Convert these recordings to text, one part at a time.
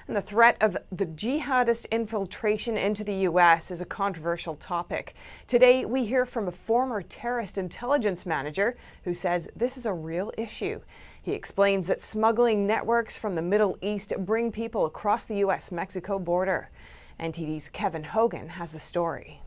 And the threat of the jihadist infiltration into the U.S. is a controversial topic. Today, we hear from a former terrorist intelligence manager who says this is a real issue. He explains that smuggling networks from the Middle East bring people across the U.S.-Mexico border. NTD's Kevin Hogan has the story.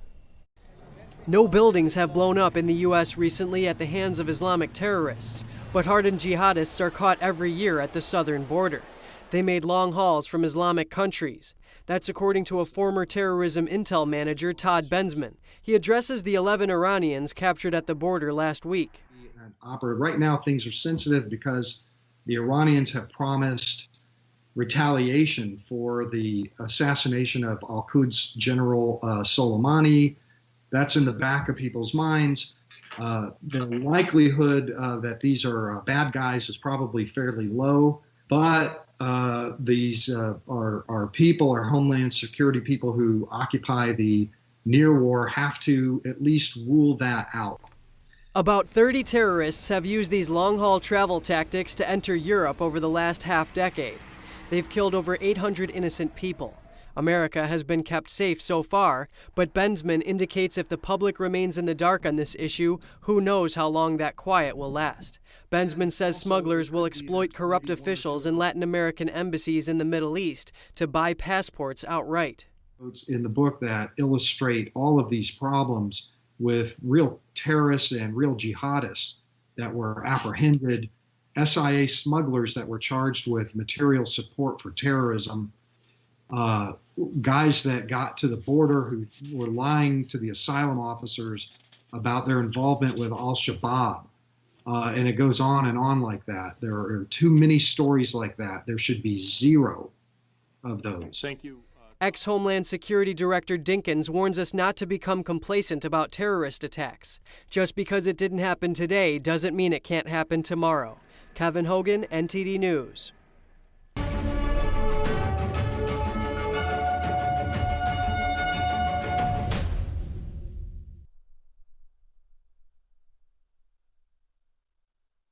No buildings have blown up in the U.S. recently at the hands of Islamic terrorists, but hardened jihadists are caught every year at the southern border. They made long hauls from Islamic countries. That's according to a former terrorism intel manager, Todd Bensman. He addresses the 11 Iranians captured at the border last week. Right now, things are sensitive because the Iranians have promised retaliation for the assassination of Al-Quds General Soleimani. That's in the back of people's minds. The likelihood that these are bad guys is probably fairly low, but these are people, are Homeland Security people who occupy the near war have to at least rule that out. About 30 terrorists have used these long-haul travel tactics to enter Europe over the last half-decade. They've killed over 800 innocent people. America has been kept safe so far, but Bensman indicates if the public remains in the dark on this issue, who knows how long that quiet will last. Bensman says smugglers will exploit corrupt officials in Latin American embassies in the Middle East to buy passports outright. In the book that illustrate all of these problems with real terrorists and real jihadists that were apprehended, SIA smugglers that were charged with material support for terrorism, guys that got to the border who were lying to the asylum officers about their involvement with Al-Shabaab. And it goes on and on like that. There are too many stories like that. There should be zero of those. Thank you. Ex-Homeland Security Director Dinkins warns us not to become complacent about terrorist attacks. Just because it didn't happen today doesn't mean it can't happen tomorrow. Kevin Hogan, NTD News.